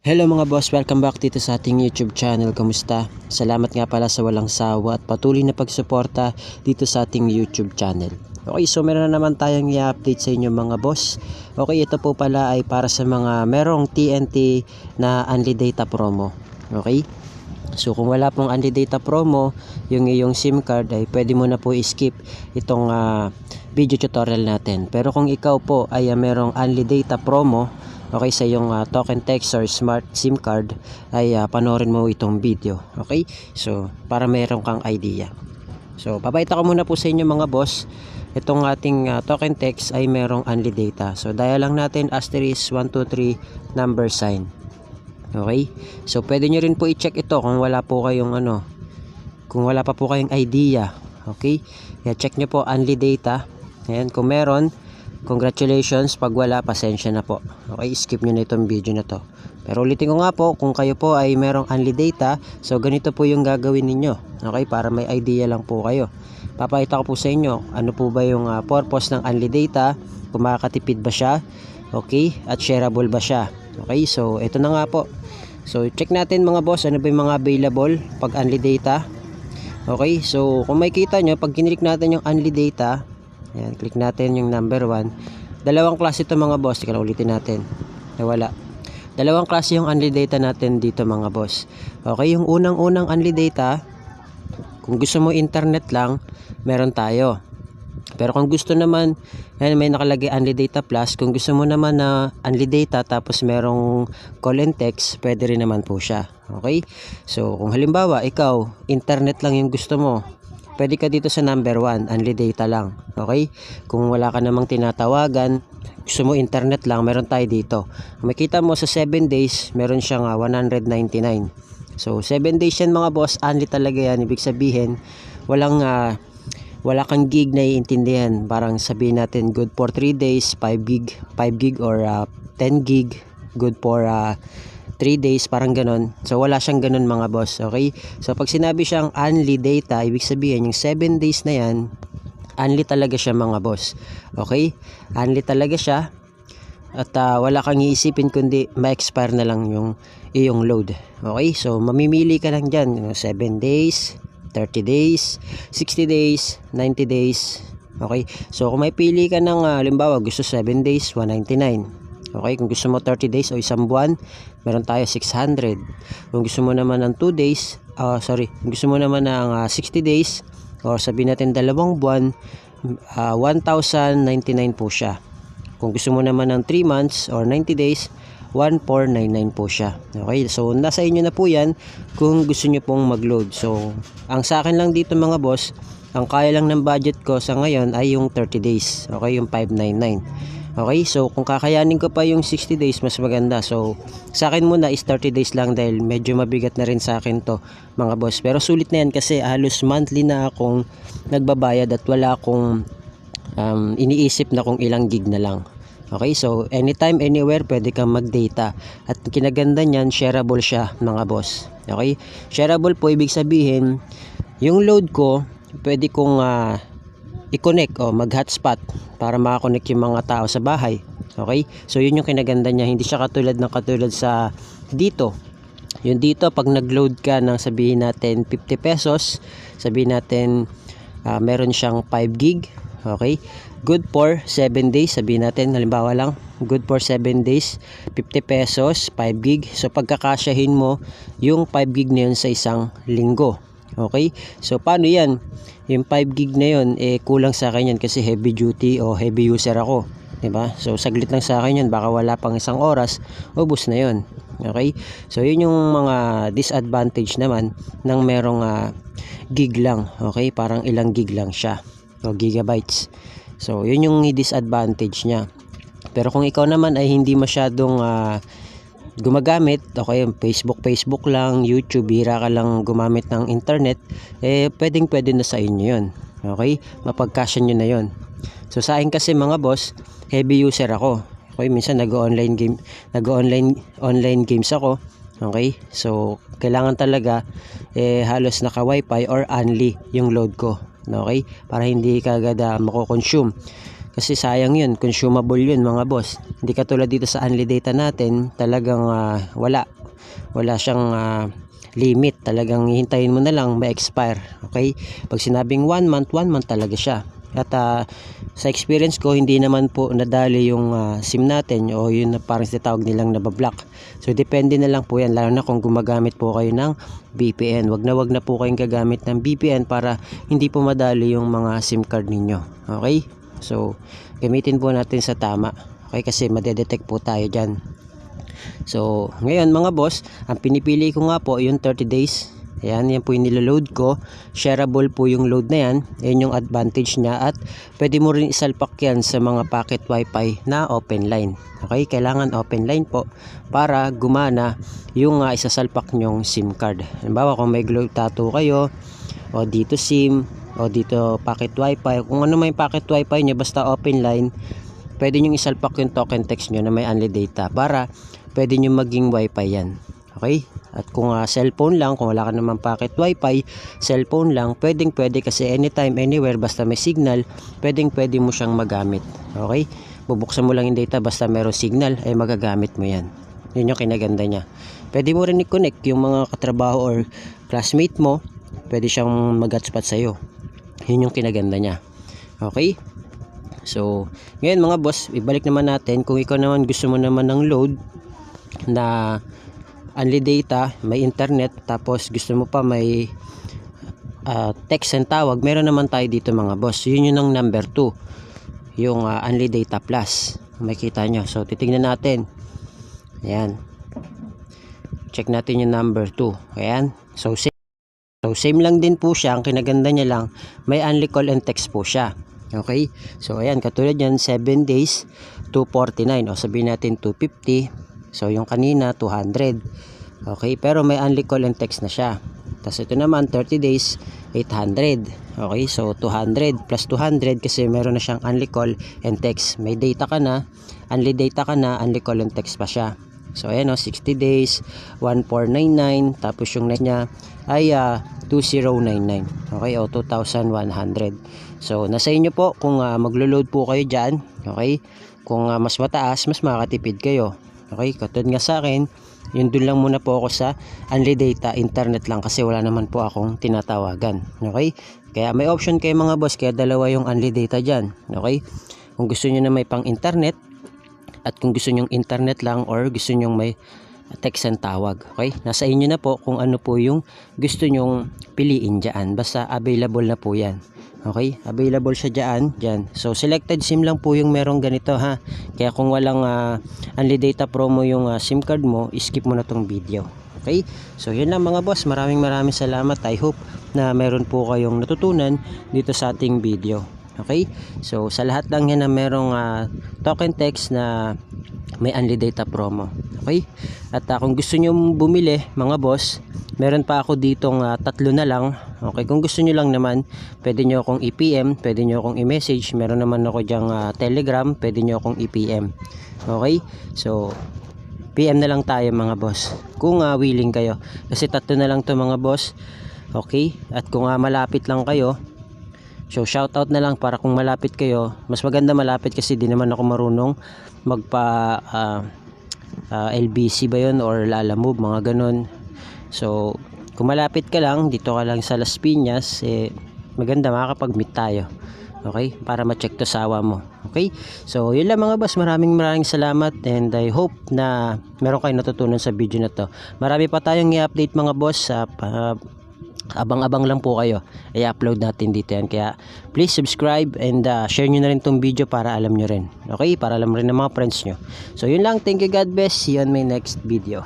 Hello mga boss, welcome back dito sa ating YouTube channel. Kamusta? Salamat nga pala sa walang sawa at patuloy na pagsuporta dito sa ating YouTube channel. Okay, so meron na naman tayong i-update sa inyo mga boss. Okay, ito po pala ay para sa mga merong TNT na Unli Data promo. Okay? So kung wala pong Unli Data promo, yung iyong SIM card ay pwede mo na po i-skip itong video tutorial natin. Pero kung ikaw po ay merong Unli Data promo, okay, sa yung token text or smart SIM card ay panoorin mo itong video. Okay? So, para meron kang idea. So, papakita ko muna po sa inyo mga boss. Itong ating token text ay merong Unli Data. So, dial lang natin *123 number sign. Okay? So, pwede nyo rin po i-check ito kung wala po kayong kung wala pa po kayong idea. Okay? Kaya check nyo po Unli Data. Ayan, kung meron, congratulations. Pag wala, pasensya na po. Okay, skip nyo na itong video na to. Pero ulitin ko nga po, kung kayo po ay merong Unli Data, so ganito po yung gagawin ninyo. Okay, para may idea lang po kayo. Papakita ko po sa inyo, ano po ba yung purpose ng Unli Data, kung makakatipid ba siya, okay, at shareable ba siya. Okay, so ito na nga po. So check natin mga boss, ano ba yung mga available pag Unli Data. Okay, so kung makikita nyo, pag kinlik natin yung Unli Data, ayan, click natin yung number 1. Dalawang klase ito mga boss. Tika na ulitin natin. Wala. Dalawang klase yung Unli Data natin dito mga boss. Okay, yung unang-unang Unli Data, kung gusto mo internet lang, meron tayo. Pero kung gusto naman, yan, may nakalagay Unli Data Plus. Kung gusto mo naman na Unli Data tapos merong call and text, pwede rin naman po siya. Okay? So, kung halimbawa, ikaw, internet lang yung gusto mo, pwede ka dito sa number 1, Unli Data lang. Okay? Kung wala ka namang tinatawagan, gusto mo internet lang, meron tayo dito. Makita mo sa 7 days, meron siyang 199. So, 7 days yan mga boss, unli talaga yan. Ibig sabihin, wala kang gig na iintindihan. Parang sabihin natin, good for 3 days, 5 gig or 10 gig, good for 3 days, parang ganon. So wala siyang ganon mga boss. Okay, so pag sinabi siyang Unli Data, ibig sabihin yung 7 days na yan, unli talaga siya mga boss. Okay, unli talaga siya. At wala kang iisipin kundi ma-expire na lang yung iyong load. Okay, so mamimili ka lang dyan, 7 days, 30 days, 60 days, 90 days. Okay, so kung may pili ka ng halimbawa gusto 7 days, 199. Okay, kung gusto mo 30 days o isang buwan, meron tayo 600. Kung gusto mo naman ng 2 days, kung gusto mo naman ng 60 days or sabihin natin 2 buwan, 1,099 po siya. Kung gusto mo naman ng 3 months or 90 days, 1,499 po siya. Okay, so nasa inyo na po yan kung gusto nyo pong mag-load. So, ang sa akin lang dito mga boss, ang kaya lang ng budget ko sa ngayon ay yung 30 days. Okay, yung 599. Okay, so kung kakayanin ko pa yung 60 days, mas maganda. So, sa akin muna is 30 days lang dahil medyo mabigat na rin sa akin to mga boss. Pero sulit na yan kasi halos monthly na akong nagbabayad at wala akong iniisip na kung ilang gig na lang. Okay, so anytime, anywhere, pwede kang mag-data. At kinaganda niyan, shareable siya mga boss. Okay, shareable po ibig sabihin, yung load ko, pwede kong i-connect o mag-hotspot para makakonect yung mga tao sa bahay. Okay? So yun yung kinaganda niya. Hindi siya katulad sa dito. Yung dito pag nag-load ka ng sabihin natin 50 pesos, sabihin natin meron siyang 5 gig. Okay? Good for 7 days. Sabihin natin halimbawa lang, good for 7 days, 50 pesos, 5 gig. So pagkakasyahin mo yung 5 gig na yun sa isang linggo. Okay? So paano yan? Yung 5 gig na yun, kulang sa akin yan kasi heavy duty o heavy user ako. Diba? So saglit lang sa akin yun, baka wala pang isang oras, ubos na yun. Okay? So yun yung mga disadvantage naman ng merong gig lang. Okay? Parang ilang gig lang siya o gigabytes. So yun yung disadvantage niya. Pero kung ikaw naman ay hindi masyadong gumagamit, okay, Facebook lang, YouTube, bira ka lang gumamit ng internet, pwede na sa inyo yun. Okay, mapagkasya nyo na yun. So sa akin kasi mga boss, heavy user ako. Okay, minsan nag-online games ako. Okay, so kailangan talaga halos naka wifi or unli yung load ko. Okay, para hindi ka agad mako-consume. Kasi sayang yun, consumable yun mga boss. Hindi katulad dito sa Unli Data natin, talagang wala siyang limit. Talagang hihintayin mo na lang ma-expire. Okay? Pag sinabing 1 month, 1 month talaga siya. At sa experience ko, hindi naman po nadali yung SIM natin o yun na parang tinatawag nilang nabablock. So depende na lang po yan, lalo na kung gumagamit po kayo ng VPN. Wag na po kayong gagamit ng VPN para hindi po madali yung mga SIM card ninyo. Okay? So gamitin po natin sa tama. Okay? Kasi madedetect po tayo dyan. So ngayon mga boss, ang pinipili ko nga po yung 30 days. Ayan, yan po yung niloload ko. Shareable po yung load na yan. Yan yung advantage niya. At pwede mo rin isalpak yan sa mga packet wifi na open line. Okay, kailangan open line po para gumana yung isasalpak nyong SIM card. Halimbawa kung may glow tattoo kayo, o dito SIM, o dito packet wifi, kung ano may packet wifi nyo basta open line, pwede nyo isalpak yung token text nyo na may Unli Data para pwede nyo maging wifi yan. Okay? At kung cellphone lang, kung wala ka naman packet wifi, cellphone lang, pwede kasi anytime, anywhere, basta may signal, pwede mo siyang magamit. Okay? Bubuksan mo lang yung data, basta meron signal, ay magagamit mo yan. Yun yung kinaganda niya. Pwede mo rin i-connect yung mga katrabaho or classmate mo, pwede siyang mag-hotspot sa'yo. Yun yung kinaganda niya. Okay? So, ngayon mga boss, ibalik naman natin, kung ikaw naman gusto mo naman ng load na Unli Data, may internet, tapos gusto mo pa may text and tawag, meron naman tayo dito mga boss. Yun yung number 2, yung Unli Data Plus. Makikita nyo. So titingnan natin. Ayan, check natin yung number 2. Ayan, so same lang din po siya. Ang kinaganda niya lang, may Unli Call and Text po siya. Okay, so ayan, katulad yan, 7 days 249, o sabihin natin 250. So yung kanina 200. Okay, pero may Unli Call and Text na siya. Tapos ito naman 30 days 800. Okay, so 200 plus 200 kasi meron na siyang Unli Call and Text. May data ka na, Unli Data ka na, Unli Call and Text pa siya. So ayan, 60 days 1499. Tapos yung next niya ay 2099. Okay, o 2100. So nasa inyo po kung maglo-load po kayo dyan. Okay, kung mas mataas, mas makakatipid kayo. Okay, katulad nga sa akin, yun dun lang muna po ako sa Unli Data, internet lang kasi wala naman po akong tinatawagan. Okay, kaya may option kayo mga boss, kaya dalawa yung Unli Data dyan. Okay, kung gusto nyo na may pang internet, at kung gusto nyo internet lang, or gusto nyo may text and tawag. Okay, nasa inyo na po kung ano po yung gusto nyong piliin dyan. Basta available na po yan. Okay, available siya dyan. So selected SIM lang po yung merong ganito ha. Kaya kung walang Unli Data promo yung SIM card mo, skip mo na tong video. Okay, so yun lang mga boss. Maraming salamat. I hope na meron po kayong natutunan dito sa ating video. Okay, so sa lahat lang yan na merong token text na may Unli Data promo. Okay, at kung gusto nyo bumili mga boss, meron pa ako ditong 3 na lang. Okay, kung gusto nyo lang naman, pwede nyo akong i-PM, pwede nyo akong i-message. Meron naman ako dyang Telegram, pwede nyo akong i-PM. Okay, so PM na lang tayo mga boss kung willing kayo, kasi 3 na lang to mga boss. Okay, at kung malapit lang kayo, so shoutout na lang para kung malapit kayo. Mas maganda malapit kasi di naman ako marunong magpa LBC ba yun or Lalamove, mga ganun. So kung malapit ka lang, dito ka lang sa Las Piñas, maganda makakapag-meet tayo. Okay, para ma-check to sawa mo. Okay, so yun lang mga boss. Maraming salamat, and I hope na meron kayong natutunan sa video na to. Marami pa tayong i-update mga boss. Abang-abang lang po kayo, i-upload natin dito yan. Kaya please subscribe and share nyo na rin tong video para alam nyo rin. Okay, para alam rin ng mga friends nyo. So yun lang, thank you, God bless, see you on my next video.